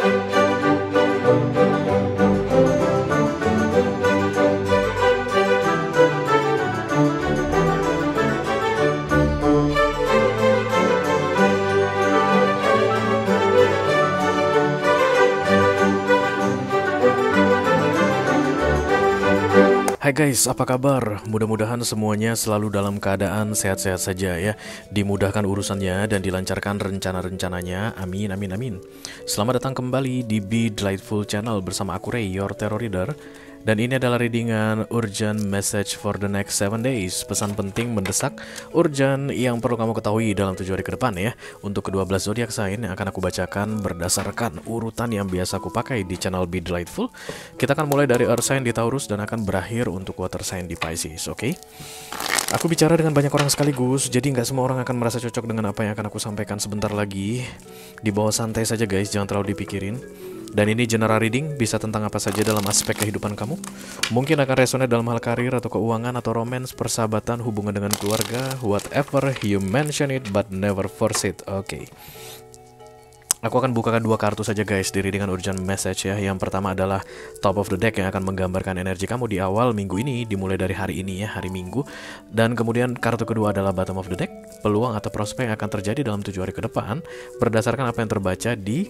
Hai guys, apa kabar? Mudah-mudahan semuanya selalu dalam keadaan sehat-sehat saja ya. Dimudahkan urusannya dan dilancarkan rencana-rencananya. Amin, amin, amin. Selamat datang kembali di Be Delightful Channel bersama aku Ray, your terror reader. Dan ini adalah readingan urgent message for the next 7 days. Pesan penting mendesak, urgent yang perlu kamu ketahui dalam 7 hari ke depan ya. Untuk ke-12 zodiak sign yang akan aku bacakan berdasarkan urutan yang biasa aku pakai di channel Be Delightful. Kita akan mulai dari Earth sign di Taurus dan akan berakhir untuk water sign di Pisces, oke? Aku bicara dengan banyak orang sekaligus, jadi nggak semua orang akan merasa cocok dengan apa yang akan aku sampaikan sebentar lagi. Dibawa santai saja guys, jangan terlalu dipikirin. Dan ini general reading, bisa tentang apa saja dalam aspek kehidupan kamu. Mungkin akan resonate dalam hal karir atau keuangan atau romance, persahabatan, hubungan dengan keluarga, whatever you mention it but never force it, oke. Aku akan bukakan 2 kartu saja guys di readingan urgent message ya. Yang pertama adalah top of the deck yang akan menggambarkan energi kamu di awal minggu ini, dimulai dari hari ini ya, hari Minggu. Dan kemudian kartu kedua adalah bottom of the deck, peluang atau prospek yang akan terjadi dalam 7 hari ke depan berdasarkan apa yang terbaca di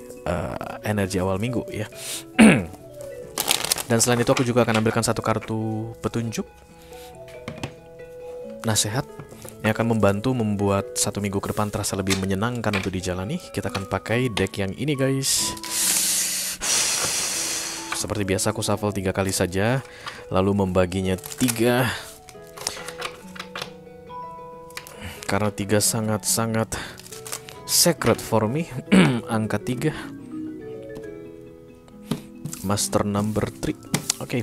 energi awal minggu ya. Dan selain itu aku juga akan ambilkan 1 kartu petunjuk nasihat yang akan membantu membuat 1 minggu ke depan terasa lebih menyenangkan untuk dijalani. Kita akan pakai deck yang ini guys. Seperti biasa aku shuffle 3 kali saja, lalu membaginya 3 karena 3 sangat-sangat sacred for me. Angka 3, master number 3. Oke.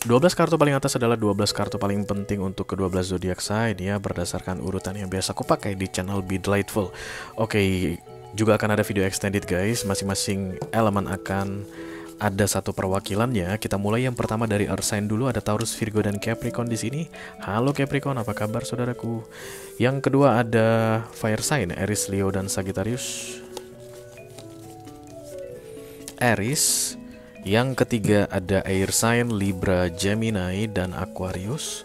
12 kartu paling atas adalah 12 kartu paling penting untuk ke-12 zodiak sign ya, berdasarkan urutan yang biasa aku pakai di channel Be Delightful. Oke, juga akan ada video extended guys, masing-masing elemen akan ada 1 perwakilannya. Kita mulai yang pertama dari Earth sign dulu, ada Taurus, Virgo dan Capricorn di sini. Halo Capricorn, apa kabar saudaraku? Yang kedua ada Fire sign, Aries, Leo dan Sagittarius. Aries. Yang ketiga ada air sign, Libra, Gemini, dan Aquarius.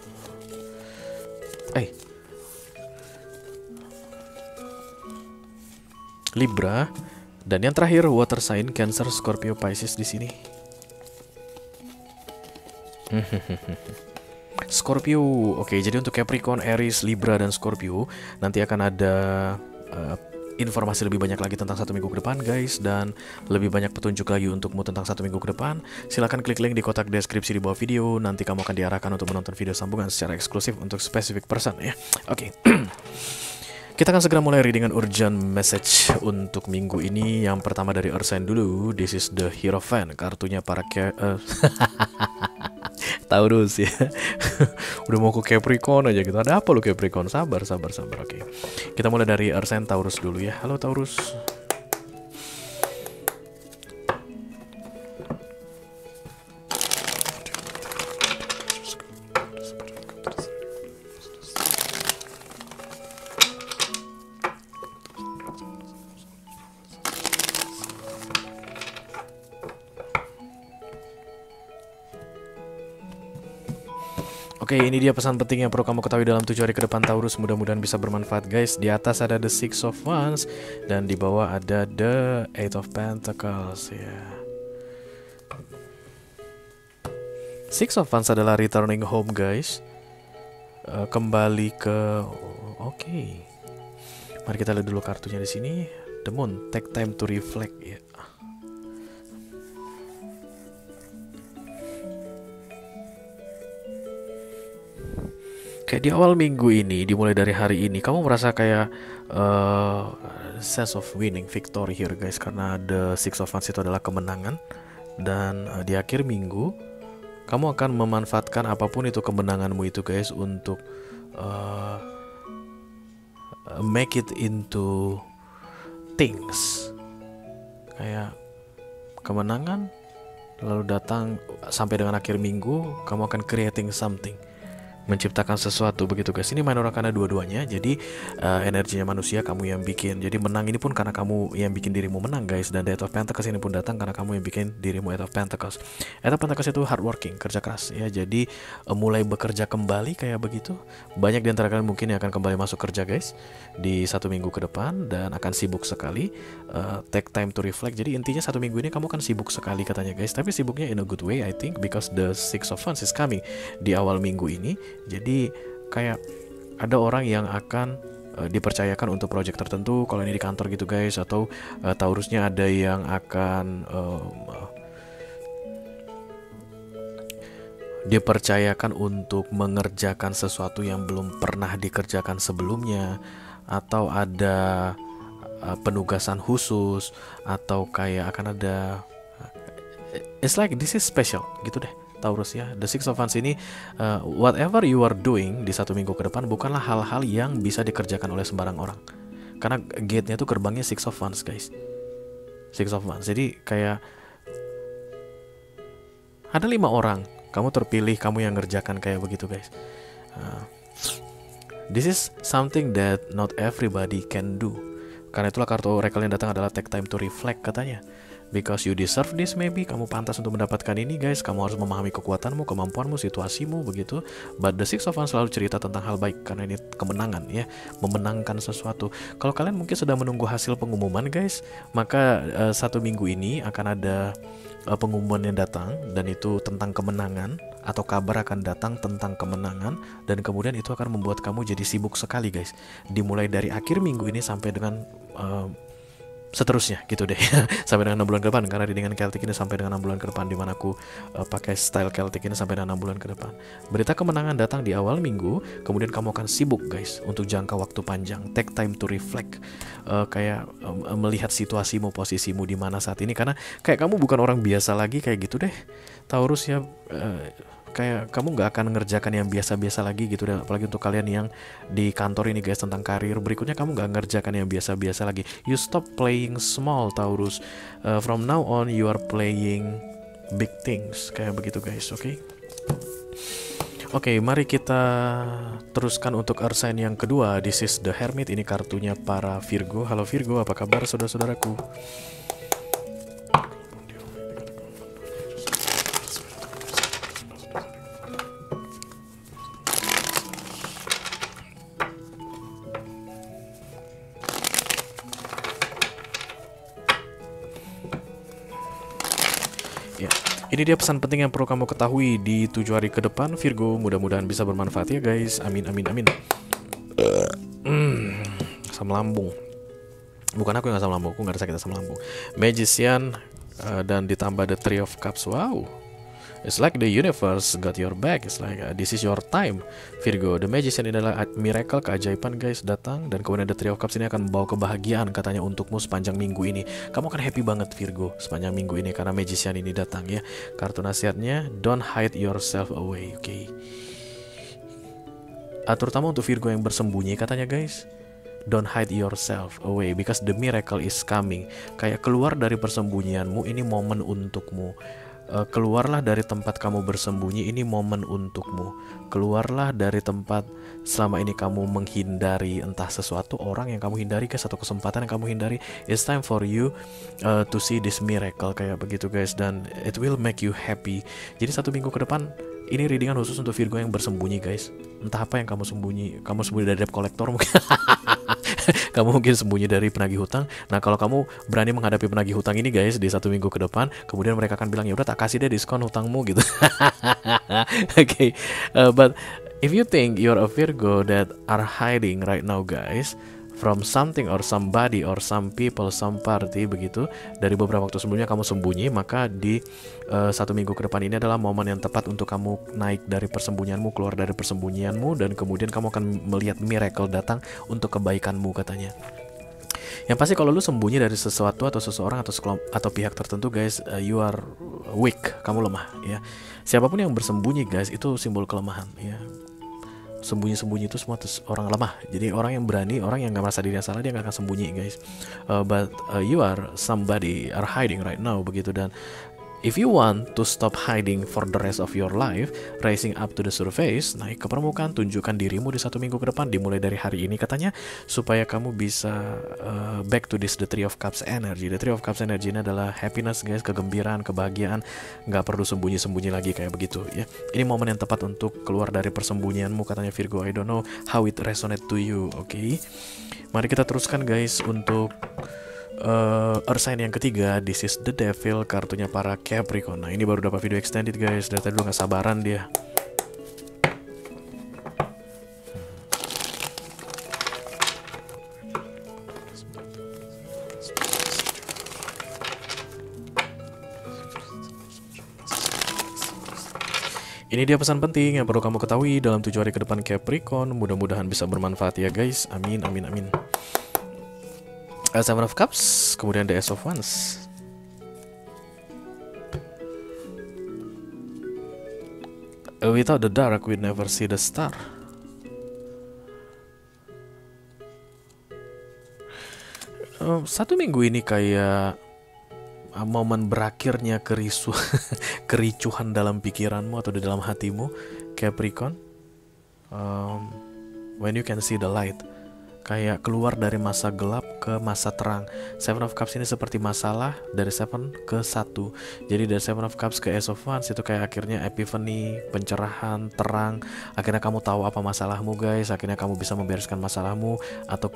Libra. Dan yang terakhir water sign, Cancer, Scorpio, Pisces di sini. Scorpio. Oke, jadi untuk Capricorn, Aries, Libra, dan Scorpio nanti akan ada informasi lebih banyak lagi tentang 1 minggu ke depan guys, dan lebih banyak petunjuk lagi untukmu tentang 1 minggu ke depan. Silahkan klik link di kotak deskripsi di bawah video. Nanti kamu akan diarahkan untuk menonton video sambungan secara eksklusif untuk specific person ya. Oke. Kita akan segera mulai readingan urgent message untuk minggu ini. Yang pertama dari Earth sign dulu. This is the Hierophant, kartunya para Taurus ya. Udah mau ke Capricorn aja gitu. Ada apa lu Capricorn? Sabar. Oke. Kita mulai dari Earth sign Taurus dulu ya. Halo Taurus. Oke, ini dia pesan penting yang perlu kamu ketahui dalam 7 hari ke depan Taurus. Mudah-mudahan bisa bermanfaat guys. Di atas ada the Six of Wands dan di bawah ada the Eight of Pentacles ya. Six of Wands adalah returning home guys. Kembali ke Oke. Mari kita lihat dulu kartunya di sini. The Moon, take time to reflect ya. Kayak di awal minggu ini, dimulai dari hari ini, kamu merasa kayak sense of winning, victory here guys. Karena the Six of Wands itu adalah kemenangan. Dan di akhir minggu, kamu akan memanfaatkan apapun itu kemenanganmu itu guys untuk make it into things. Kayak kemenangan, lalu datang sampai dengan akhir minggu, kamu akan creating something. menciptakan sesuatu begitu guys. Ini minor arcana dua-duanya. Jadi energinya manusia kamu yang bikin. Jadi menang ini pun karena kamu yang bikin dirimu menang guys. Dan the Eight of Pentacles ini pun datang karena kamu yang bikin dirimu Eight of Pentacles. Eight of Pentacles itu hardworking, kerja keras ya. Jadi mulai bekerja kembali kayak begitu. Banyak di antara kalian mungkin yang akan kembali masuk kerja guys di 1 minggu ke depan dan akan sibuk sekali. Take time to reflect. Jadi intinya 1 minggu ini kamu akan sibuk sekali katanya guys. Tapi sibuknya in a good way I think, because the Six of Wands is coming di awal minggu ini. Jadi kayak ada orang yang akan dipercayakan untuk project tertentu, kalau ini di kantor gitu guys, atau Taurusnya ada yang akan dipercayakan untuk mengerjakan sesuatu yang belum pernah dikerjakan sebelumnya, atau ada penugasan khusus, atau kayak akan ada it's like this is special gitu deh Taurus ya. The Six of Wands ini whatever you are doing di 1 minggu ke depan bukanlah hal-hal yang bisa dikerjakan oleh sembarang orang, karena gate-nya tuh gerbangnya Six of Wands guys. Six of Wands, jadi kayak ada 5 orang, kamu terpilih, kamu yang ngerjakan kayak begitu guys. This is something that not everybody can do. Karena itulah kartu oracle yang datang adalah take time to reflect katanya. Because you deserve this, maybe kamu pantas untuk mendapatkan ini guys. Kamu harus memahami kekuatanmu, kemampuanmu, situasimu begitu. But the Six of Wands selalu cerita tentang hal baik, karena ini kemenangan ya, memenangkan sesuatu. Kalau kalian mungkin sedang menunggu hasil pengumuman guys, maka 1 minggu ini akan ada pengumuman yang datang, dan itu tentang kemenangan, atau kabar akan datang tentang kemenangan, dan kemudian itu akan membuat kamu jadi sibuk sekali guys. Dimulai dari akhir minggu ini sampai dengan seterusnya gitu deh sampai dengan 6 bulan ke depan, karena readingan Celtic ini sampai dengan 6 bulan ke depan, dimana aku pakai style Celtic ini sampai dengan 6 bulan ke depan. Berita kemenangan datang di awal minggu, kemudian kamu akan sibuk guys untuk jangka waktu panjang. Take time to reflect, kayak melihat situasimu, posisimu di mana saat ini, karena kayak kamu bukan orang biasa lagi kayak gitu deh Taurus ya. Kayak kamu nggak akan mengerjakan yang biasa-biasa lagi gitu deh. Apalagi untuk kalian yang di kantor ini guys, tentang karir berikutnya kamu nggak ngerjakan yang biasa-biasa lagi. You stop playing small Taurus. From now on you are playing big things kayak begitu guys. Oke, mari kita teruskan untuk earth sign yang kedua. This is the Hermit. Ini kartunya para Virgo. Halo Virgo, apa kabar saudara-saudaraku? Ini dia pesan penting yang perlu kamu ketahui di 7 hari ke depan Virgo. Mudah-mudahan bisa bermanfaat ya guys. Amin amin amin. Asam lambung. Bukan aku yang asam lambung, aku gak ada sakit asam lambung. Magician dan ditambah the Three of Cups. Wow, it's like the universe got your back. It's like this is your time Virgo. The Magician ini adalah miracle, keajaiban guys datang, dan kemudian the Three of Cups ini akan membawa kebahagiaan katanya untukmu sepanjang minggu ini. Kamu akan happy banget Virgo sepanjang minggu ini karena Magician ini datang ya. Kartu nasihatnya, don't hide yourself away. Oke. Terutama untuk Virgo yang bersembunyi katanya guys, don't hide yourself away because the miracle is coming. Kayak keluar dari persembunyianmu, ini momen untukmu. Keluarlah dari tempat kamu bersembunyi, ini momen untukmu. Keluarlah dari tempat selama ini kamu menghindari, entah sesuatu, orang yang kamu hindari guys, atau kesempatan yang kamu hindari. It's time for you to see this miracle kayak begitu guys, dan it will make you happy. Jadi 1 minggu ke depan ini readingan khusus untuk Virgo yang bersembunyi guys. Entah apa yang kamu sembunyi dari debt collector mungkin. Kamu mungkin sembunyi dari penagih hutang. Nah, kalau kamu berani menghadapi penagih hutang ini guys di 1 minggu ke depan, kemudian mereka akan bilang, ya udah tak kasih deh diskon hutangmu gitu. Okay, but if you think you're a Virgo that are hiding right now guys from something or somebody or some people, some party begitu, dari beberapa waktu sebelumnya kamu sembunyi, maka di 1 minggu ke depan ini adalah momen yang tepat untuk kamu naik dari persembunyianmu, keluar dari persembunyianmu, dan kemudian kamu akan melihat miracle datang untuk kebaikanmu katanya. Yang pasti kalau lu sembunyi dari sesuatu atau seseorang atau pihak tertentu guys, you are weak, kamu lemah ya. Siapapun yang bersembunyi guys itu simbol kelemahan ya. Sembunyi-sembunyi itu semua orang lemah. Jadi orang yang berani, orang yang gak merasa dirinya salah, dia gak akan sembunyi guys. But you are somebody are hiding right now begitu, dan If you want to stop hiding for the rest of your life, rising up to the surface, naik ke permukaan, tunjukkan dirimu di 1 minggu ke depan, dimulai dari hari ini katanya, supaya kamu bisa back to this the Three of Cups energy. The Three of Cups energy ini adalah happiness guys, kegembiraan, kebahagiaan, nggak perlu sembunyi-sembunyi lagi kayak begitu ya. Ini momen yang tepat untuk keluar dari persembunyianmu katanya Virgo. I don't know how it resonate to you, oke? Mari kita teruskan guys untuk Earth sign yang ketiga. This is the Devil, kartunya para Capricorn. Nah ini baru dapat video extended guys, dari tadi udah gak sabaran dia. Ini dia pesan penting yang perlu kamu ketahui dalam 7 hari ke depan Capricorn. Mudah-mudahan bisa bermanfaat ya guys. Amin, amin, amin. Seven of Cups, kemudian the Ace of Wands. Without the dark, we never see the star. Satu minggu ini kayak momen berakhirnya kericuhan dalam pikiranmu atau di dalam hatimu, Capricorn. When you can see the light, kayak keluar dari masa gelap ke masa terang. Seven of Cups ini seperti masalah dari Seven ke 1. Jadi dari Seven of Cups ke Ace of Wands itu kayak akhirnya epiphany, pencerahan, terang. Akhirnya kamu tahu apa masalahmu guys. Akhirnya kamu bisa membereskan masalahmu, atau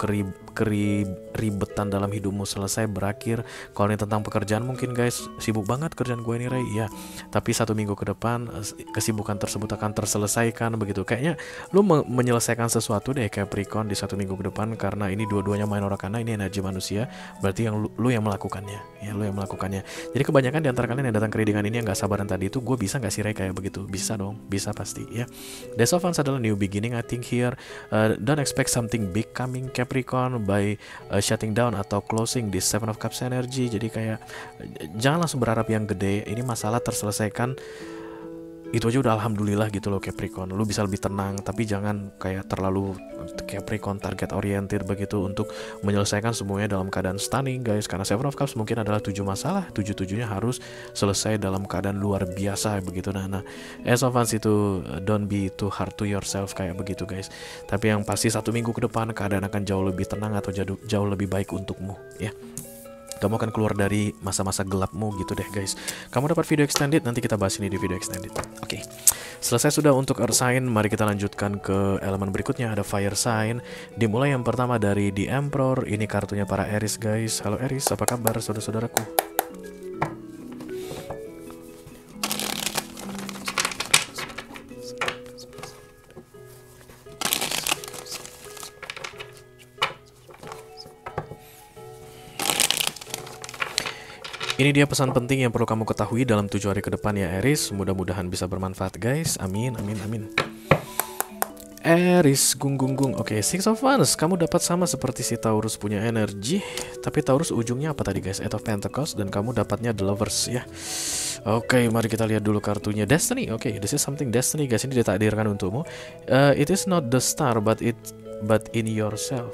keribetan dalam hidupmu selesai, berakhir. Kalau ini tentang pekerjaan mungkin guys, sibuk banget kerjaan gue ini Ray. Ya, tapi 1 minggu ke depan kesibukan tersebut akan terselesaikan begitu. Kayaknya lu menyelesaikan sesuatu deh Capricorn di 1 minggu ke depan. Karena ini dua-duanya minor arcana, ini energi manusia, berarti yang lu yang melakukannya ya, lu yang melakukannya. Jadi kebanyakan di antara kalian yang datang ke readingan ini yang gak sabaran tadi itu, gue bisa gak sih Ray kayak begitu? Bisa dong, bisa pasti ya. The Ace of Wands adalah new beginning I think here. Don't expect something big coming Capricorn by shutting down atau closing this Seven of Cups energy. Jadi kayak jangan langsung berharap yang gede, ini masalah terselesaikan itu aja udah alhamdulillah gitu loh Capricorn. Lu bisa lebih tenang, tapi jangan kayak terlalu Capricorn target oriented begitu untuk menyelesaikan semuanya dalam keadaan stunning guys. Karena Seven of Cups mungkin adalah 7 masalah, 7-7-nya harus selesai dalam keadaan luar biasa begitu. Nah Ace of Wands itu don't be too hard to yourself kayak begitu guys. Tapi yang pasti 1 minggu ke depan keadaan akan jauh lebih tenang atau jauh lebih baik untukmu ya. Kamu akan keluar dari masa-masa gelapmu gitu deh guys. Kamu dapat video extended, nanti kita bahas ini di video extended. Oke. Selesai sudah untuk Earth sign, mari kita lanjutkan ke elemen berikutnya, ada Fire sign. Dimulai yang pertama dari The Emperor, ini kartunya para Aries guys. Halo Aries, apa kabar saudara-saudaraku? Ini dia pesan penting yang perlu kamu ketahui dalam 7 hari ke depan ya Aries. Mudah-mudahan bisa bermanfaat guys. Amin, amin, amin. Aries, gung. Oke, Six of Wands. Kamu dapat sama seperti si Taurus punya energi. Tapi Taurus ujungnya apa tadi guys? Eight of Pentacles. Dan kamu dapatnya The Lovers ya. Oke, mari kita lihat dulu kartunya Destiny. Oke, this is something Destiny guys. Ini ditakdirkan untukmu. It is not the star but in yourself.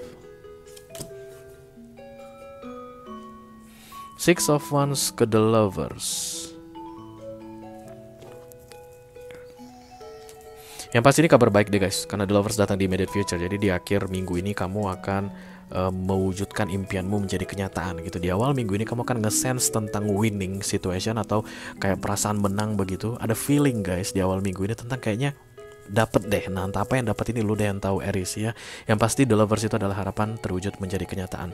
Six of Wands ke The Lovers. Yang pasti ini kabar baik deh guys, karena The Lovers datang di immediate future. Jadi di akhir minggu ini kamu akan mewujudkan impianmu menjadi kenyataan gitu. Di awal minggu ini kamu akan nge-sense tentang winning situation atau kayak perasaan menang begitu. Ada feeling guys di awal minggu ini tentang kayaknya dapat deh. Nah entah apa yang dapat ini lu deh yang tahu Aries ya. Yang pasti The Lovers itu adalah harapan terwujud menjadi kenyataan.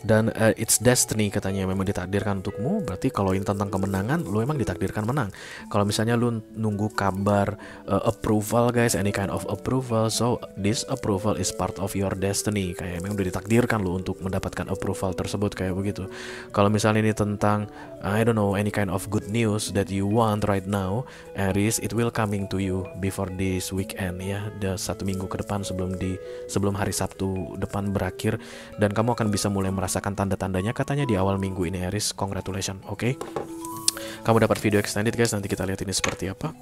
Dan it's destiny katanya, memang ditakdirkan untukmu. Berarti kalau ini tentang kemenangan, lu emang ditakdirkan menang. Kalau misalnya lu nunggu kabar approval guys, any kind of approval, so this approval is part of your destiny. Kayak memang udah ditakdirkan lu untuk mendapatkan approval tersebut kayak begitu. Kalau misalnya ini tentang I don't know, any kind of good news that you want right now, Aries, it will coming to you before this weekend ya. Udah 1 minggu ke depan sebelum hari Sabtu depan berakhir, dan kamu akan bisa mulai merasakan tanda-tandanya katanya di awal minggu ini Aries. Congratulations, oke? Kamu dapat video extended guys, nanti kita lihat ini seperti apa.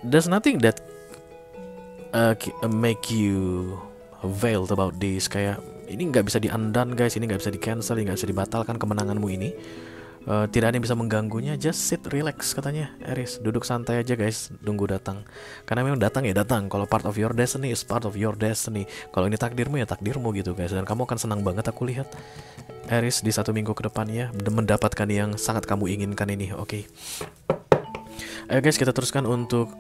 There's nothing that make you veiled about this. Kayak ini nggak bisa di-undone guys, ini nggak bisa di-cancel, ini nggak bisa dibatalkan kemenanganmu ini. Tidak ada yang bisa mengganggunya, just sit relax katanya Aries, duduk santai aja guys, tunggu datang. Karena memang datang ya datang, kalau part of your destiny is part of your destiny, kalau ini takdirmu ya takdirmu gitu guys. Dan kamu akan senang banget aku lihat Aries di 1 minggu ke depan ya, mendapatkan yang sangat kamu inginkan ini. Oke. Ayo guys, kita teruskan untuk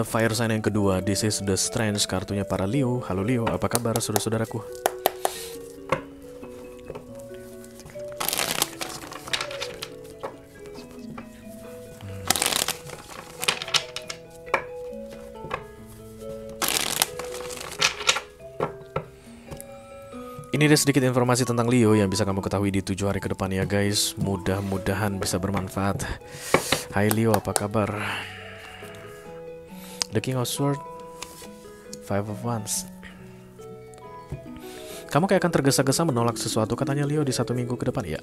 fire sign yang kedua. This is the strange, kartunya para Leo. Halo Leo, apa kabar saudara-saudaraku? Ini ada sedikit informasi tentang Leo yang bisa kamu ketahui di 7 hari ke depan ya guys. Mudah-mudahan bisa bermanfaat. Hai Leo, apa kabar? The King of Swords, Five of Wands. Kamu kayak akan tergesa-gesa menolak sesuatu katanya Leo di 1 minggu ke depan ya.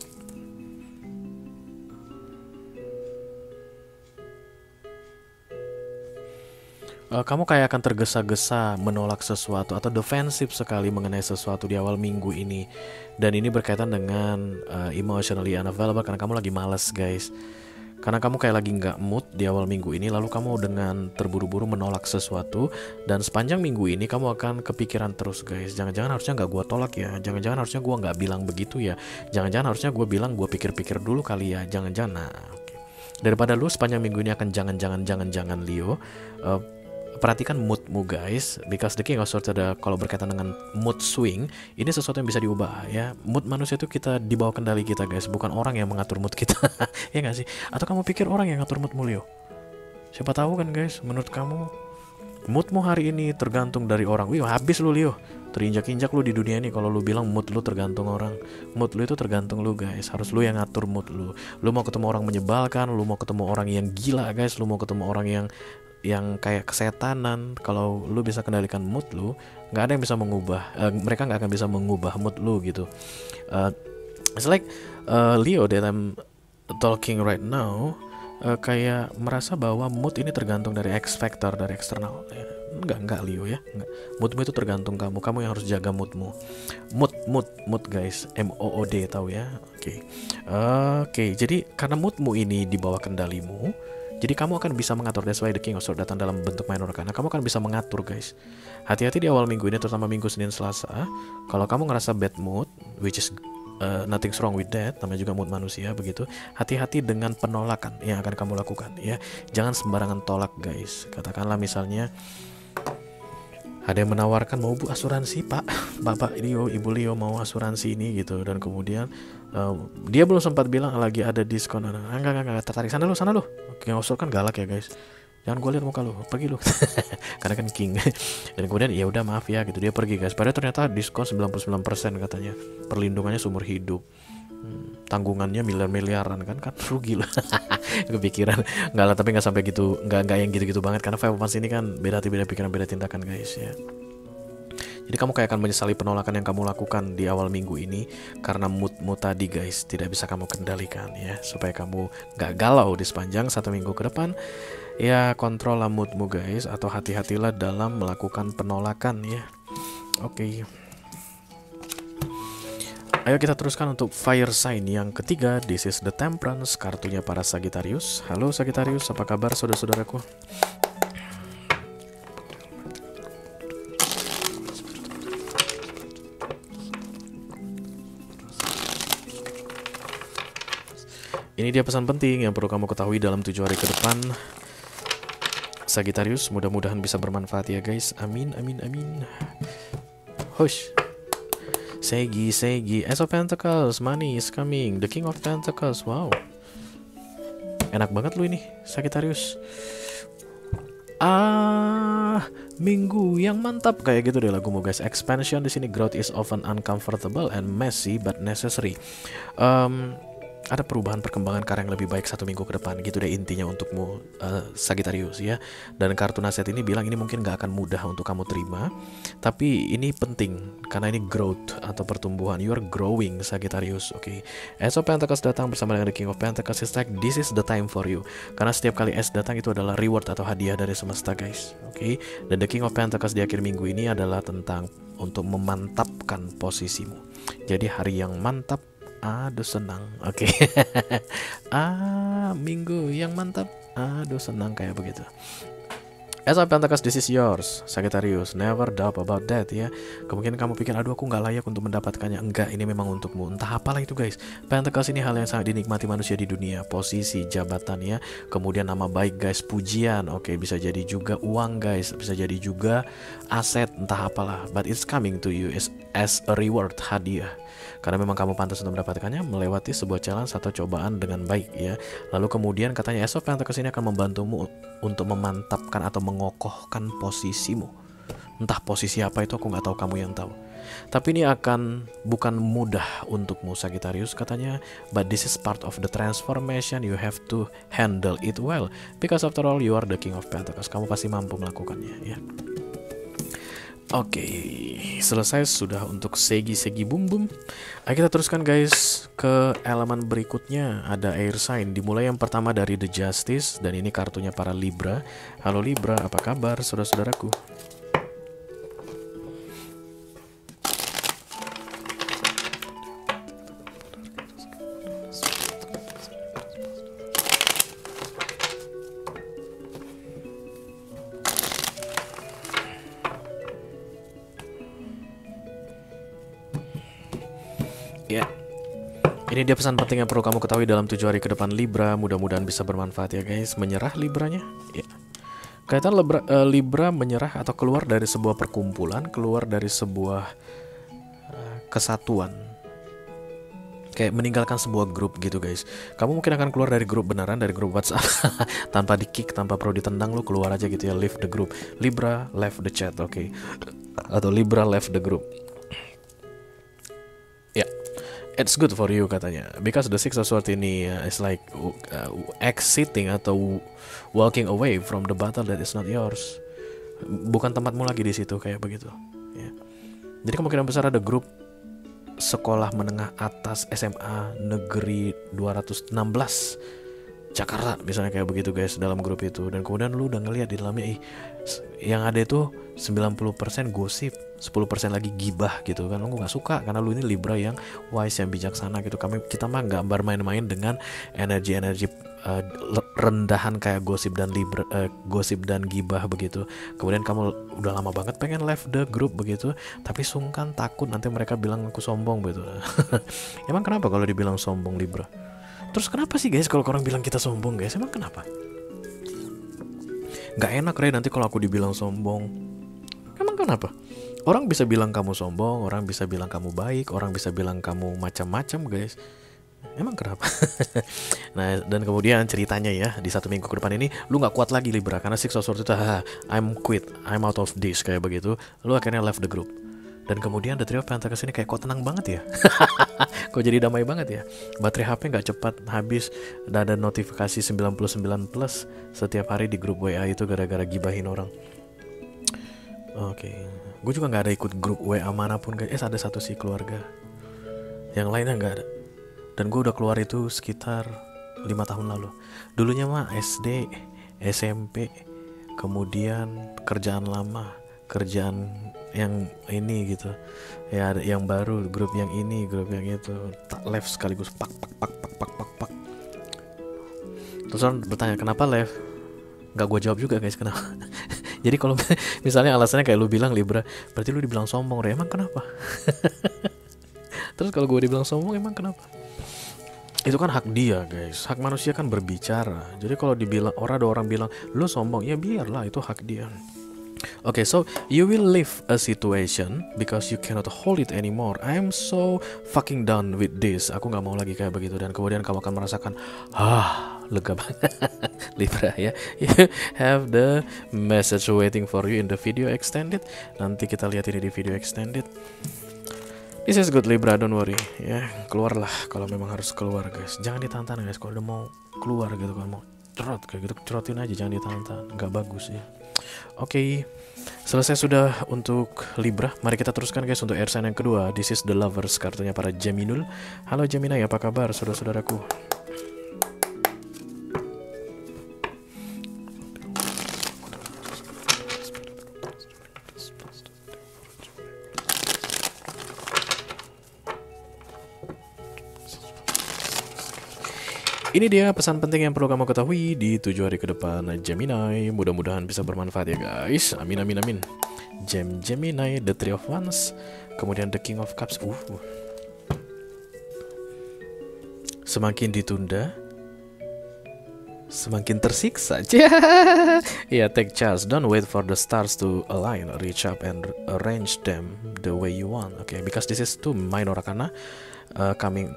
Kamu kayak akan tergesa-gesa menolak sesuatu atau defensif sekali mengenai sesuatu di awal minggu ini. Dan ini berkaitan dengan emotionally unavailable, karena kamu lagi malas guys. Karena kamu kayak lagi nggak mood di awal minggu ini, lalu kamu dengan terburu-buru menolak sesuatu. Dan sepanjang minggu ini kamu akan kepikiran terus guys, jangan-jangan harusnya nggak gue tolak ya, jangan-jangan harusnya gue nggak bilang begitu ya, jangan-jangan harusnya gue bilang gue pikir-pikir dulu kali ya, jangan-jangan. Nah, okay. Daripada lu sepanjang minggu ini akan jangan-jangan Leo, perhatikan moodmu guys, because the King of Swords ada, kalau berkaitan dengan mood swing, ini sesuatu yang bisa diubah ya. Mood manusia itu kita di bawah kendali kita guys, bukan orang yang mengatur mood kita. Ya nggak sih? Atau kamu pikir orang yang ngatur moodmu Leo? Siapa tahu kan guys, menurut kamu moodmu hari ini tergantung dari orang. Wih, habis lu Leo, terinjak-injak lu di dunia ini kalau lu bilang mood lu tergantung orang. Mood lu itu tergantung lu guys, harus lu yang ngatur mood lu. Lu mau ketemu orang menyebalkan, lu mau ketemu orang yang gila guys, lu mau ketemu orang yang kayak kesetanan, kalau lu bisa kendalikan mood lu, nggak ada yang bisa mengubah, mereka nggak akan bisa mengubah mood lu gitu. It's like Leo that I'm talking right now, kayak merasa bahwa mood ini tergantung dari X factor, dari eksternal. Enggak Leo ya, enggak. Moodmu itu tergantung kamu yang harus jaga moodmu. Mood guys, MOOD tahu ya. Oke, jadi karena moodmu ini di bawah kendalimu, jadi kamu akan bisa mengatur. That's why the King of Swords datang dalam bentuk minor arcana. Kamu akan bisa mengatur guys. Hati-hati di awal minggu ini, terutama minggu Senin Selasa. Kalau kamu ngerasa bad mood, which is nothing's wrong with that, namanya juga mood manusia begitu. Hati-hati dengan penolakan yang akan kamu lakukan ya. Jangan sembarangan tolak guys. Katakanlah misalnya ada yang menawarkan, mau bu asuransi pak, bapak Leo, ibu Leo mau asuransi ini gitu, dan kemudian dia belum sempat bilang lagi ada diskon. Enggak tertarik, sana lu. King of Swords kan galak ya guys, jangan gue lihat muka lu, pergi lu. Karena kan king. Dan kemudian ya udah maaf ya gitu, dia pergi guys. Padahal ternyata diskon 99% katanya, perlindungannya seumur hidup, tanggungannya miliaran kan rugi loh. Kepikiran nggak lah, tapi nggak sampai gitu, nggak yang gitu banget, karena Five of Wands ini kan beda hati, beda pikiran, beda tindakan guys ya. Jadi kamu kayak akan menyesali penolakan yang kamu lakukan di awal minggu ini, karena moodmu tadi guys tidak bisa kamu kendalikan ya. Supaya kamu nggak galau di sepanjang 1 minggu ke depan ya, kontrol moodmu guys, atau hati-hatilah dalam melakukan penolakan ya. Oke. Ayo kita teruskan untuk fire sign yang ketiga. This is the Temperance, kartunya para Sagittarius. Halo Sagittarius, apa kabar saudara-saudaraku? Ini dia pesan penting yang perlu kamu ketahui dalam 7 hari ke depan Sagittarius. Mudah-mudahan bisa bermanfaat ya guys. Amin. Hush. Segi, Ace of Pentacles, money is coming, the King of Pentacles, wow. Enak banget lu ini, Sagittarius. Minggu yang mantap, kayak gitu deh lagumu guys. Expansion di sini, growth is often uncomfortable and messy but necessary. Ada perubahan perkembangan ke arah yang lebih baik 1 minggu ke depan, gitu deh intinya untukmu Sagittarius ya. Dan kartu nasihat ini bilang ini mungkin gak akan mudah untuk kamu terima, tapi ini penting karena ini growth atau pertumbuhan. You are growing Sagittarius. Oke. Ace of Pentacles datang bersama dengan the King of Pentacles. It's like this is the time for you, karena setiap kali Ace datang itu adalah reward atau hadiah dari semesta guys. Oke. Dan the King of Pentacles di akhir minggu ini adalah tentang untuk memantapkan posisimu. Jadi hari yang mantap aduh senang. Oke. Minggu yang mantap, aduh senang kayak begitu. As of Pentacle, this is yours, Sagittarius. Never doubt about that ya. Kemungkinan kamu pikir, aduh aku nggak layak untuk mendapatkannya. Enggak, ini memang untukmu. Entah apalah itu guys. Pentacles ini hal yang sangat dinikmati manusia di dunia. Posisi, jabatan ya. Kemudian nama baik guys, pujian. Oke, bisa jadi juga uang guys. Bisa jadi juga aset, entah apalah. But it's coming to you as a reward, hadiah. Karena memang kamu pantas untuk mendapatkannya melewati sebuah challenge atau cobaan dengan baik ya. Lalu kemudian katanya Ace of Pentacles ini akan membantumu untuk memantapkan atau mengokohkan posisimu. Entah posisi apa itu aku nggak tahu, kamu yang tahu. Tapi ini akan bukan mudah untukmu Sagittarius katanya. But this is part of the transformation, you have to handle it well. Because after all you are the King of Pentacles. Kamu pasti mampu melakukannya ya. Oke, selesai sudah untuk segi-segi bum-bum. Ayo kita teruskan guys ke elemen berikutnya. Ada air sign. Dimulai yang pertama dari The Justice. Dan ini kartunya para Libra. Halo Libra, apa kabar saudara-saudaraku? Ya, ini dia pesan penting yang perlu kamu ketahui dalam 7 hari ke depan Libra. Mudah-mudahan bisa bermanfaat ya guys. Menyerah Libranya ya. Kelihatan Libra menyerah atau keluar dari sebuah perkumpulan, keluar dari sebuah kesatuan, kayak meninggalkan sebuah grup gitu guys. Kamu mungkin akan keluar dari grup beneran, dari grup WhatsApp tanpa di kick, tanpa perlu ditendang, lu keluar aja gitu ya. Leave the group. Libra left the chat, oke. Atau Libra left the group. Ya, it's good for you katanya. Because the Six of Swords ini is like exiting atau walking away from the battle that is not yours. Bukan tempatmu lagi di situ kayak begitu. Ya. Jadi kemungkinan besar ada grup sekolah menengah atas SMA negeri 216 Jakarta misalnya kayak begitu guys, dalam grup itu. Dan kemudian lu udah ngeliat di dalamnya yang ada itu 90% gosip, 10% lagi gibah gitu kan. Lu gak suka karena lu ini Libra yang wise, yang bijaksana gitu. Kita mah gak bermain-main dengan energi-energi rendahan kayak gosip dan gibah begitu. Kemudian kamu udah lama banget pengen left the group begitu, tapi sungkan, takut nanti mereka bilang aku sombong begitu. Emang kenapa kalau dibilang sombong Libra? Terus kenapa sih guys kalau orang bilang kita sombong guys? Emang kenapa? Gak enak Ray nanti kalau aku dibilang sombong. Emang kenapa? Orang bisa bilang kamu sombong, orang bisa bilang kamu baik, orang bisa bilang kamu macam-macam guys. Emang kenapa? Nah, dan kemudian ceritanya ya, di 1 minggu ke depan ini lu gak kuat lagi Libra, karena Six of Swords itu I'm quit, I'm out of this kayak begitu. Lu akhirnya left the group. Dan kemudian The Three of Pentacles ini kayak kok tenang banget ya. Kok jadi damai banget ya. Baterai HP gak cepat habis. Dan ada notifikasi 99 plus setiap hari di grup WA itu gara-gara gibahin orang. Oke. Gue juga gak ada ikut grup WA manapun guys. Ada satu sih keluarga, yang lainnya gak ada. Dan gue udah keluar itu sekitar 5 tahun lalu. Dulunya mah SD, SMP, kemudian kerjaan lama, kerjaan yang ini gitu ya, yang baru, grup yang ini, grup yang itu, tak left sekaligus pak. Terus orang bertanya kenapa left, nggak gue jawab juga guys kenapa. Jadi kalau misalnya alasannya kayak lu bilang Libra, berarti lu dibilang sombong, emang kenapa? Terus kalau gue dibilang sombong emang kenapa? Itu kan hak dia guys, hak manusia kan berbicara. Jadi kalau dibilang ada orang bilang lu sombong, ya biarlah, itu hak dia. Okay, so you will leave a situation because you cannot hold it anymore. I am so fucking done with this. Aku nggak mau lagi kayak begitu. Dan kemudian kamu akan merasakan lega banget. Libra ya. You have the message waiting for you in the video extended. Nanti kita lihat ini di video extended. This is good Libra, don't worry ya. Keluarlah kalau memang harus keluar guys. Jangan ditantang guys kalau udah mau keluar gitu kan, mau cerot kayak gitu, cerotin aja, jangan ditantang, nggak bagus ya. Oke, selesai sudah untuk Libra. Mari kita teruskan guys untuk air sign yang kedua. This is the Lovers, kartunya para Geminul. Halo Gemini, apa kabar saudara-saudaraku? Ini dia pesan penting yang perlu kamu ketahui di 7 hari ke depan Gemini. Mudah-mudahan bisa bermanfaat ya guys. Amin amin amin. Gemini, the Three of Wands, kemudian the King of Cups. Semakin ditunda, semakin tersiksa. Yeah, take charge. Don't wait for the stars to align. Reach up and arrange them the way you want. Okay, because this is two minor arcana coming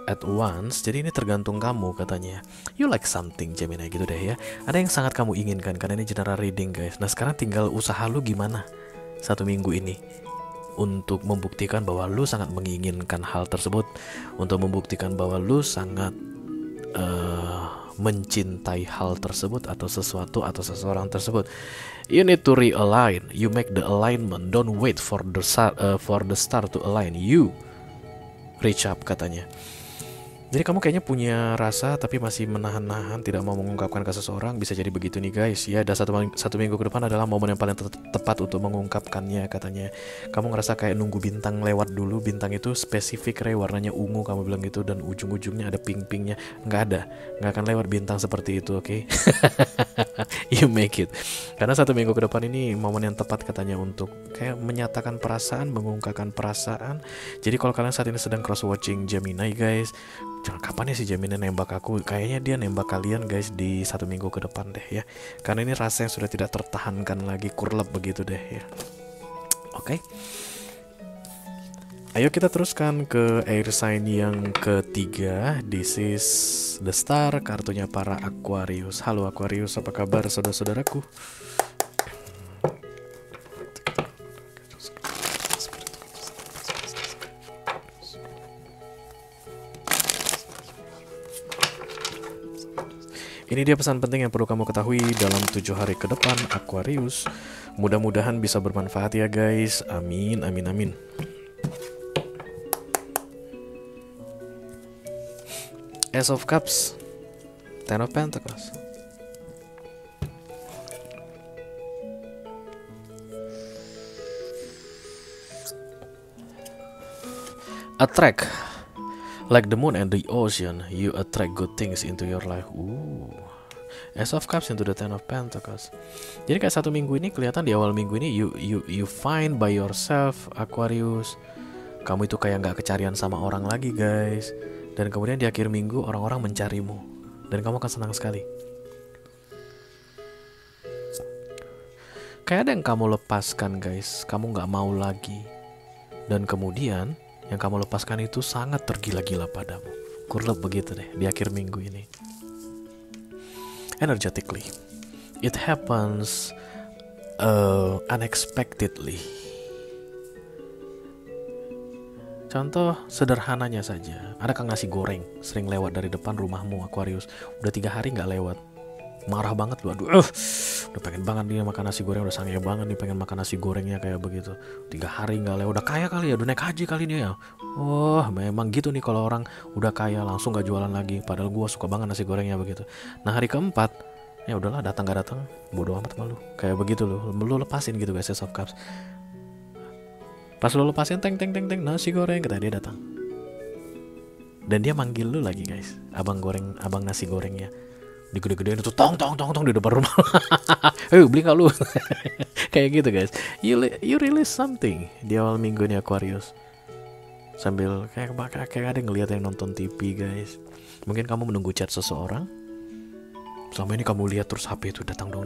at once. Jadi ini tergantung kamu katanya. You like something Gemini gitu deh ya. Ada yang sangat kamu inginkan karena ini general reading guys. Nah sekarang tinggal usaha lu gimana 1 minggu ini untuk membuktikan bahwa lu sangat menginginkan hal tersebut, untuk membuktikan bahwa lu sangat mencintai hal tersebut atau sesuatu atau seseorang tersebut. You need to realign. You make the alignment. Don't wait for the star to align. You reach up katanya. Jadi kamu kayaknya punya rasa tapi masih menahan-nahan, tidak mau mengungkapkan ke seseorang. Bisa jadi begitu nih guys. Ya, dan satu minggu ke depan adalah momen yang paling tepat untuk mengungkapkannya katanya. Kamu ngerasa kayak nunggu bintang lewat dulu. Bintang itu spesifik, warnanya ungu kamu bilang gitu, dan ujung-ujungnya ada pink-pinknya. Nggak akan lewat bintang seperti itu, oke? You make it. Karena 1 minggu ke depan ini momen yang tepat katanya untuk kayak menyatakan perasaan, mengungkapkan perasaan. Jadi kalau kalian saat ini sedang cross-watching Gemini guys, jangan kapan ya si Gemini nembak aku. Kayaknya dia nembak kalian guys di 1 minggu ke depan deh ya. Karena ini rasa yang sudah tidak tertahankan lagi, kurlep begitu deh ya. Oke. Ayo kita teruskan ke air sign yang ketiga. This is the star, kartunya para Aquarius. Halo Aquarius, apa kabar saudara-saudaraku? Ini dia pesan penting yang perlu kamu ketahui dalam 7 hari ke depan Aquarius. Mudah-mudahan bisa bermanfaat ya guys. Amin, amin, amin. Ace of Cups, Ten of Pentacles. Attract. Like the moon and the ocean, you attract good things into your life. Ace of Cups into the Ten of Pentacles. Jadi kayak 1 minggu ini kelihatan, di awal minggu ini you find by yourself Aquarius. Kamu itu kayak nggak kecarian sama orang lagi guys. Dan kemudian di akhir minggu orang-orang mencarimu dan kamu akan senang sekali. Kayak ada yang kamu lepaskan guys, kamu nggak mau lagi. Dan kemudian yang kamu lepaskan itu sangat tergila-gila padamu. Kurlep begitu deh di akhir minggu ini. Energetically, it happens unexpectedly. Contoh sederhananya saja, ada kang nasi goreng sering lewat dari depan rumahmu Aquarius. Udah 3 hari nggak lewat, marah banget lu. Aduh, udah pengen banget dia makan nasi goreng, udah sange banget nih pengen makan nasi gorengnya kayak begitu. 3 hari nggak lewat, udah kaya kali ya, udah naik haji kali dia ya. Oh memang gitu nih kalau orang udah kaya langsung nggak jualan lagi. Padahal gua suka banget nasi gorengnya begitu. Nah hari keempat, ya udahlah datang nggak datang, bodo amat malu. Kayak begitu lu lepasin gitu guys, Ace of Cups. Pas lu lepasin teng nasi goreng, kata dia datang. Dan dia manggil lu lagi guys, abang nasi gorengnya. Digede-gedein itu tong di depan rumah. Beli nggak lu? Kayak gitu guys. You release something di awal minggu ini Aquarius. Sambil kayak ada ngelihat yang nonton TV guys. Mungkin kamu menunggu chat seseorang. Selama ini kamu lihat terus HP itu datang dong.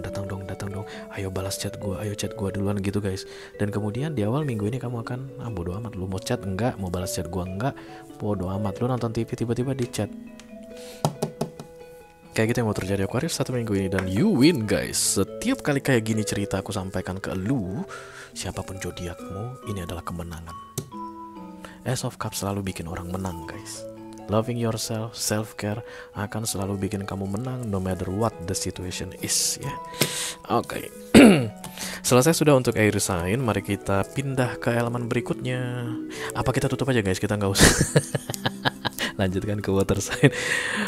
Ayo balas chat gue, ayo chat gue duluan gitu guys. Dan kemudian di awal minggu ini kamu akan bodo amat, lu mau chat enggak, mau balas chat gue enggak, bodo amat. Lu nonton TV tiba-tiba di chat. Kayak gitu yang mau terjadi Aquarius 1 minggu ini. Dan you win guys. Setiap kali kayak gini cerita aku sampaikan ke lu, siapapun zodiakmu, ini adalah kemenangan. Ace of Cups selalu bikin orang menang guys. Loving yourself, self-care akan selalu bikin kamu menang no matter what the situation is ya. Oke. Selesai sudah untuk air sign, mari kita pindah ke elemen berikutnya. Apa kita tutup aja guys, kita nggak usah. Lanjutkan ke water sign.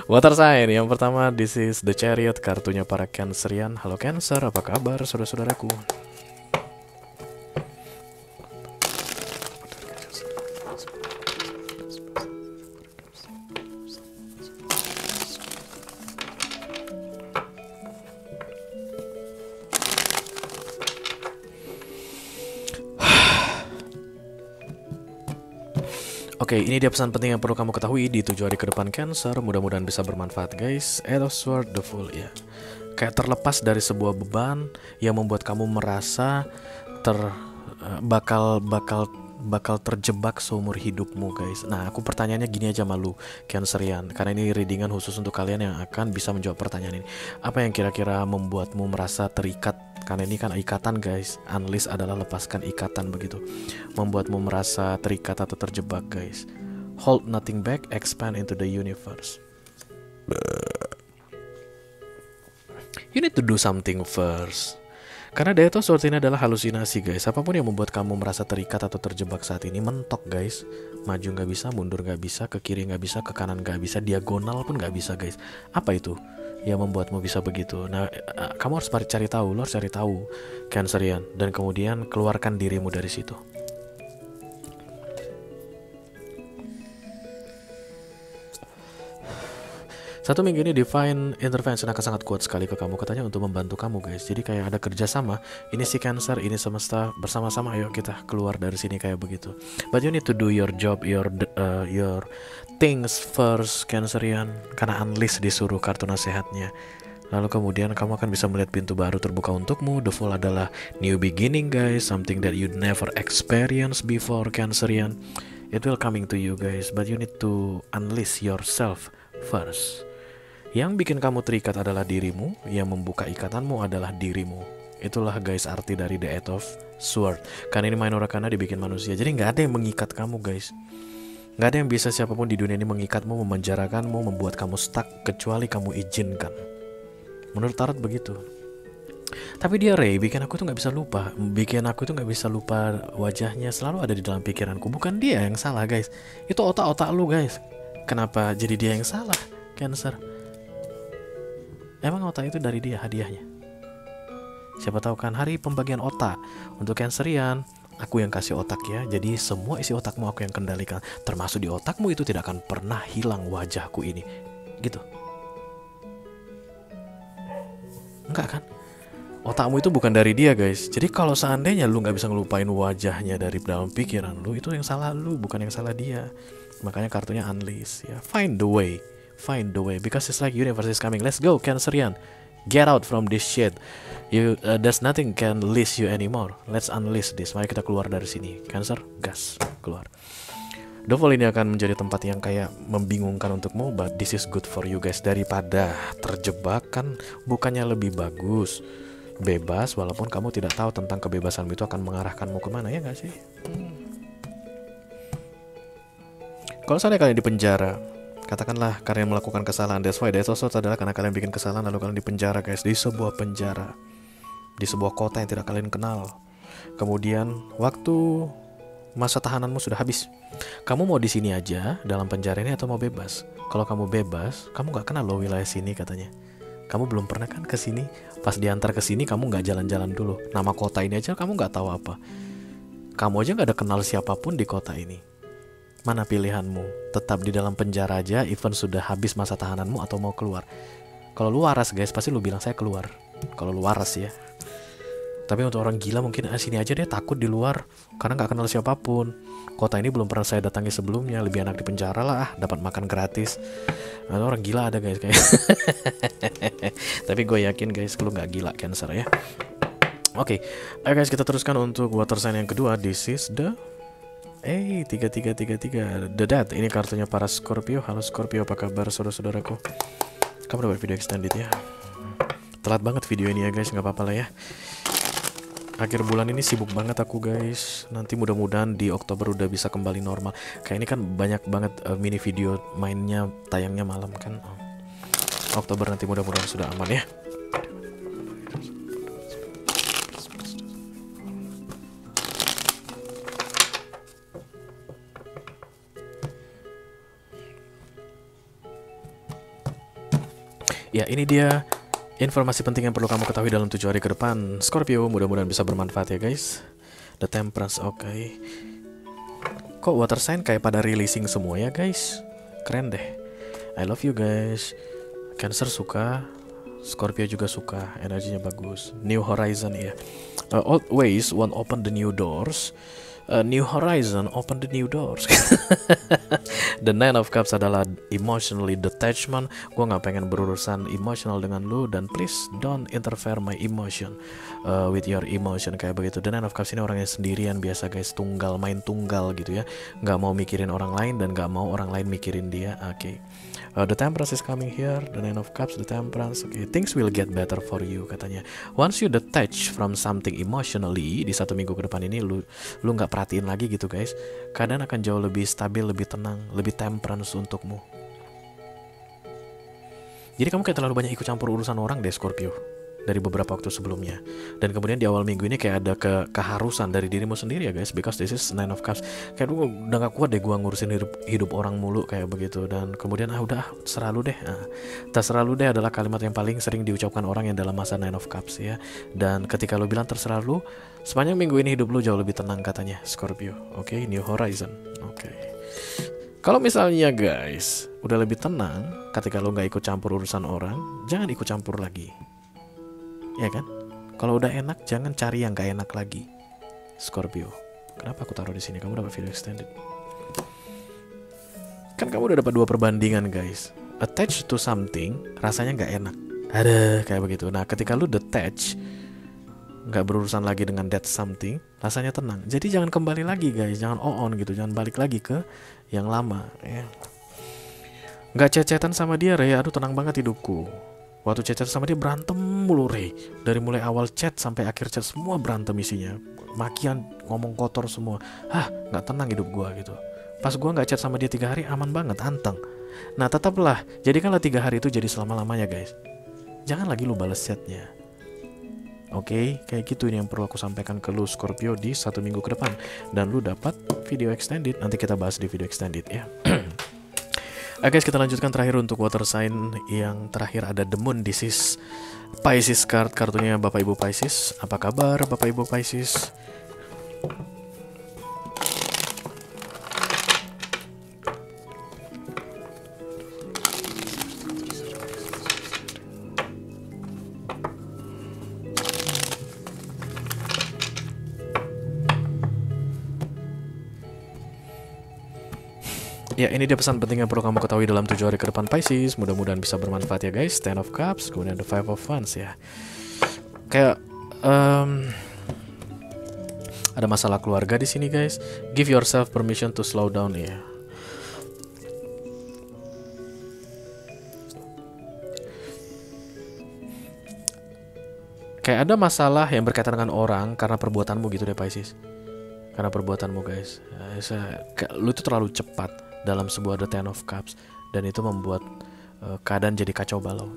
Water sign yang pertama, this is the Chariot, kartunya para Cancerian. Halo Cancer, apa kabar saudara-saudaraku? Oke, ini dia pesan penting yang perlu kamu ketahui di 7 hari ke depan Cancer. Mudah-mudahan bisa bermanfaat guys. Eight of Swords, the Fool ya. Kayak terlepas dari sebuah beban yang membuat kamu merasa bakal terjebak seumur hidupmu guys. Nah, aku pertanyaannya gini aja malu Cancerian, karena ini readingan khusus untuk kalian yang akan bisa menjawab pertanyaan ini. Apa yang kira-kira membuatmu merasa terikat? Karena ini kan ikatan guys. Unleash adalah lepaskan ikatan begitu. Membuatmu merasa terikat atau terjebak guys. Hold nothing back, expand into the universe. You need to do something first. Karena Eight of Swords ini adalah halusinasi guys. Apapun yang membuat kamu merasa terikat atau terjebak saat ini mentok guys. Maju gak bisa, mundur gak bisa, ke kiri gak bisa, ke kanan gak bisa, diagonal pun gak bisa guys. Apa itu yang membuatmu bisa begitu? Nah, kamu harus cari tahu. Lo harus cari tahu Cancerian. Dan kemudian keluarkan dirimu dari situ. Satu minggu ini Divine Intervention akan sangat kuat sekali ke kamu, katanya untuk membantu kamu guys. Jadi kayak ada kerjasama. Ini si Cancer, ini semesta bersama-sama. Ayo kita keluar dari sini kayak begitu. But you need to do your job, your things first Cancerian. Karena Unleash disuruh kartu nasihatnya. Lalu kemudian kamu akan bisa melihat pintu baru terbuka untukmu. The Fool adalah new beginning guys, something that you never experienced before Cancerian. It will coming to you guys, but you need to unleash yourself first. Yang bikin kamu terikat adalah dirimu, yang membuka ikatanmu adalah dirimu. Itulah guys arti dari The Eight of Swords. Karena ini minor arcana dibikin manusia, jadi nggak ada yang mengikat kamu guys. Nggak ada yang bisa siapapun di dunia ini mengikatmu, memenjarakanmu, membuat kamu stuck kecuali kamu izinkan. Menurut Tarot begitu. Tapi dia Ray bikin aku tuh nggak bisa lupa wajahnya, selalu ada di dalam pikiranku. Bukan dia yang salah guys, itu otak-otak lu guys. Kenapa jadi dia yang salah Cancer? Emang otak itu dari dia hadiahnya. Siapa tahu kan hari pembagian otak untuk Cancerian, aku yang kasih otak ya. Jadi semua isi otakmu aku yang kendalikan. Termasuk di otakmu itu tidak akan pernah hilang wajahku ini. Gitu. Enggak kan? Otakmu itu bukan dari dia guys. Jadi kalau seandainya lu gak bisa ngelupain wajahnya dari dalam pikiran lu, itu yang salah lu, bukan yang salah dia. Makanya kartunya Unleash ya. Find the way, because it's like universe is coming. Let's go Cancerian, get out from this shit. There's nothing can leash you anymore. Let's unleash this. Mari kita keluar dari sini. Cancer, gas, keluar. The Fool ini akan menjadi tempat yang kayak membingungkan untukmu, but this is good for you guys. Daripada terjebak kan, bukannya lebih bagus bebas, walaupun kamu tidak tahu tentang kebebasanmu itu akan mengarahkanmu kemana, ya gak sih? Kalau misalnya kalian di penjara, katakanlah kalian melakukan kesalahan, that's why Eight of Swords adalah karena kalian bikin kesalahan lalu kalian di penjara guys, di sebuah penjara, di sebuah kota yang tidak kalian kenal. Kemudian waktu masa tahananmu sudah habis, kamu mau di sini aja dalam penjara ini atau mau bebas? Kalau kamu bebas, kamu nggak kenal loh wilayah sini katanya. Kamu belum pernah kan ke sini? Pas diantar ke sini kamu nggak jalan-jalan dulu. Nama kota ini aja kamu nggak tahu apa. Kamu aja nggak ada kenal siapapun di kota ini. Mana pilihanmu? Tetap di dalam penjara aja even sudah habis masa tahananmu atau mau keluar? Kalau lu waras guys, pasti lu bilang saya keluar. Kalau lu waras ya. Tapi untuk orang gila mungkin sini aja deh, takut di luar karena nggak kenal siapapun. Kota ini belum pernah saya datangi sebelumnya, lebih enak di penjara lah, dapat makan gratis. Nah, orang gila ada guys kayak. Tapi gue yakin guys lu nggak gila Cancer ya. Oke, ayo guys kita teruskan untuk water sign yang kedua. This is the 3333 The Dead. Ini kartunya para Scorpio. Halo Scorpio, apa kabar saudara-saudaraku? Kamu dapat video extended ya? Telat banget video ini ya guys, nggak apa-apa lah ya. Akhir bulan ini sibuk banget aku guys. Nanti mudah-mudahan di Oktober udah bisa kembali normal. Kayak ini kan banyak banget mini video mainnya tayangnya malam kan. Oktober nanti mudah-mudahan sudah aman ya. Ya, ini dia informasi penting yang perlu kamu ketahui dalam 7 hari ke depan Scorpio. Mudah-mudahan bisa bermanfaat ya guys. The Temperance, oke. Kok water sign kayak pada releasing semua ya guys. Keren deh. I love you guys. Cancer suka, Scorpio juga suka, energinya bagus. New Horizon ya. Old ways won't open the new doors. New horizon, open the new doors. The Nine of Cups adalah emotionally detachment. Gue nggak pengen berurusan emosional dengan lu, dan please don't interfere my emotion with your emotion, kayak begitu. The Nine of Cups ini orangnya sendirian biasa guys, tunggal, main tunggal gitu ya, nggak mau mikirin orang lain dan nggak mau orang lain mikirin dia. Oke. The Temperance is coming here. The Nine of Cups, the Temperance. Okay, things will get better for you katanya. Once you detach from something emotionally, di 1 minggu ke depan ini lu nggak perhatiin lagi gitu guys, keadaan akan jauh lebih stabil, lebih tenang, lebih temperance untukmu. Jadi kamu kayak terlalu banyak ikut campur urusan orang deh Scorpio, dari beberapa waktu sebelumnya. Dan kemudian di awal minggu ini kayak ada keharusan dari dirimu sendiri ya guys, because this is Nine of Cups. Kayak lu udah gak kuat deh gua ngurusin hidup orang mulu kayak begitu. Dan kemudian udah terserah lu deh. Terserah lu deh adalah kalimat yang paling sering diucapkan orang yang dalam masa Nine of Cups ya. Dan ketika lu bilang terserah lu, sepanjang minggu ini hidup lu jauh lebih tenang katanya Scorpio. Oke, New Horizon. Oke. Kalau misalnya guys udah lebih tenang ketika lu gak ikut campur urusan orang, jangan ikut campur lagi. Ya kan? Kalau udah enak jangan cari yang gak enak lagi. Scorpio. Kenapa aku taruh di sini? Kamu dapat video extended. Kan kamu udah dapat 2 perbandingan guys. Attach to something rasanya gak enak. Ada kayak begitu. Nah, ketika lu detach, gak berurusan lagi dengan that something, rasanya tenang. Jadi jangan kembali lagi guys, jangan on gitu, jangan balik lagi ke yang lama ya. Gak cecetan sama dia, Re. Aduh, tenang banget hidupku. Waktu chat sama dia berantem mulu Rey. Dari mulai awal chat sampai akhir chat semua berantem isinya. Makian, ngomong kotor semua. Gak tenang hidup gua gitu. Pas gua gak chat sama dia 3 hari aman banget, anteng. Nah tetaplah, jadikanlah 3 hari itu jadi selama-lamanya guys. Jangan lagi lu balas chatnya. Oke, kayak gitu ini yang perlu aku sampaikan ke lu Scorpio di 1 minggu ke depan. Dan lu dapat video extended, nanti kita bahas di video extended ya. Oke guys, kita lanjutkan terakhir untuk water sign. Yang terakhir ada The Moon. This is Pisces card, kartunya Bapak Ibu Pisces. Apa kabar Bapak Ibu Pisces? Ya, ini dia pesan penting yang perlu kamu ketahui dalam 7 hari ke depan Pisces. Mudah-mudahan bisa bermanfaat ya guys. Ten of Cups, kemudian the Five of Wands ya. Kayak ada masalah keluarga di sini guys. Give yourself permission to slow down ya. Kayak ada masalah yang berkaitan dengan orang karena perbuatanmu gitu deh Pisces. Karena perbuatanmu guys. Lu itu terlalu cepat dalam sebuah The Ten of Cups, dan itu membuat keadaan jadi kacau balau.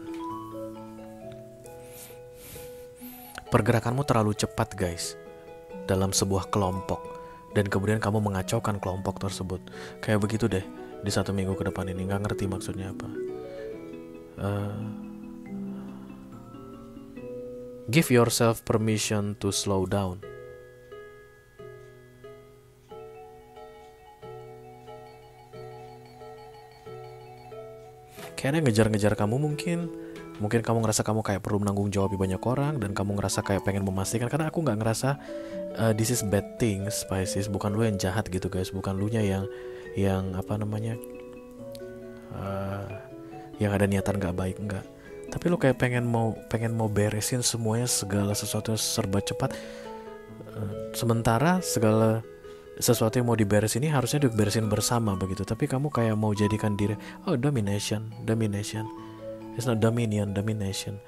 Pergerakanmu terlalu cepat guys dalam sebuah kelompok, dan kemudian kamu mengacaukan kelompok tersebut. Kayak begitu deh di 1 minggu ke depan ini. Gak ngerti maksudnya apa. Give yourself permission to slow down. Kayaknya ngejar-ngejar kamu mungkin kamu ngerasa kamu kayak perlu menanggung jawab banyak orang, dan kamu ngerasa kayak pengen memastikan. Karena aku nggak ngerasa this is bad things Pisces. Bukan lu yang jahat gitu guys, bukan lu nya yang apa namanya yang ada niatan nggak baik, enggak. Tapi lu kayak pengen mau beresin semuanya, segala sesuatu serba cepat. Sementara segala sesuatu yang mau diberes ini harusnya diberesin bersama begitu, tapi kamu kayak mau jadikan diri domination. It's not domination.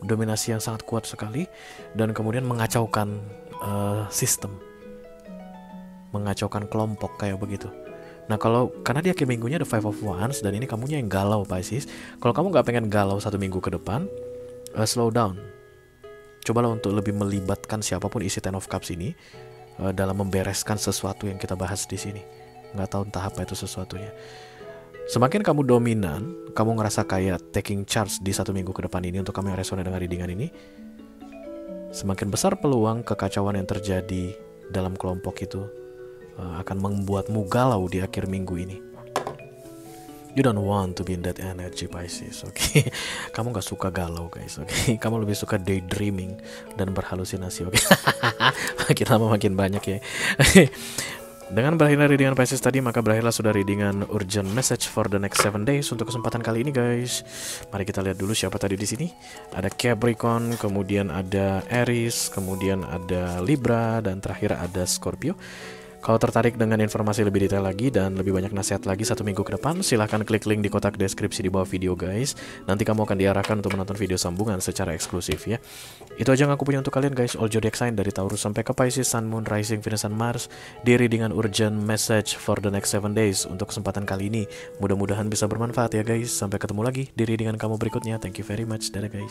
Dominasi yang sangat kuat sekali, dan kemudian mengacaukan sistem, mengacaukan kelompok kayak begitu. Nah karena dia akhir minggunya ada Five of Wands, dan ini kamunya yang galau Pisces. Kalau kamu nggak pengen galau 1 minggu ke depan, slow down. Cobalah untuk lebih melibatkan siapapun isi Ten of Cups ini dalam membereskan sesuatu yang kita bahas di sini. Nggak tahu entah apa itu sesuatunya. Semakin kamu dominan, kamu ngerasa kayak taking charge di 1 minggu ke depan ini, untuk kamu yang resonate dengan readingan ini, semakin besar peluang kekacauan yang terjadi dalam kelompok itu akan membuatmu galau di akhir minggu ini. You don't want to be in that energy Pisces, oke? Kamu gak suka galau guys, oke? Kamu lebih suka daydreaming dan berhalusinasi, oke? Makin lama makin banyak ya. Dengan berakhirnya readingan Pisces tadi, maka berakhirlah sudah readingan urgent message for the next 7 days untuk kesempatan kali ini guys. Mari kita lihat dulu siapa tadi di sini. Ada Capricorn, kemudian ada Aries, kemudian ada Libra, dan terakhir ada Scorpio. Kalau tertarik dengan informasi lebih detail lagi dan lebih banyak nasihat lagi 1 minggu ke depan, silahkan klik link di kotak deskripsi di bawah video guys. Nanti kamu akan diarahkan untuk menonton video sambungan secara eksklusif ya. Itu aja yang aku punya untuk kalian guys. All zodiac sign dari Taurus sampai ke Pisces, Sun, Moon, Rising, Venus, dan Mars di readingan urgent message for the next 7 days untuk kesempatan kali ini. Mudah-mudahan bisa bermanfaat ya guys. Sampai ketemu lagi di readingan kamu berikutnya. Thank you very much. Dadah guys.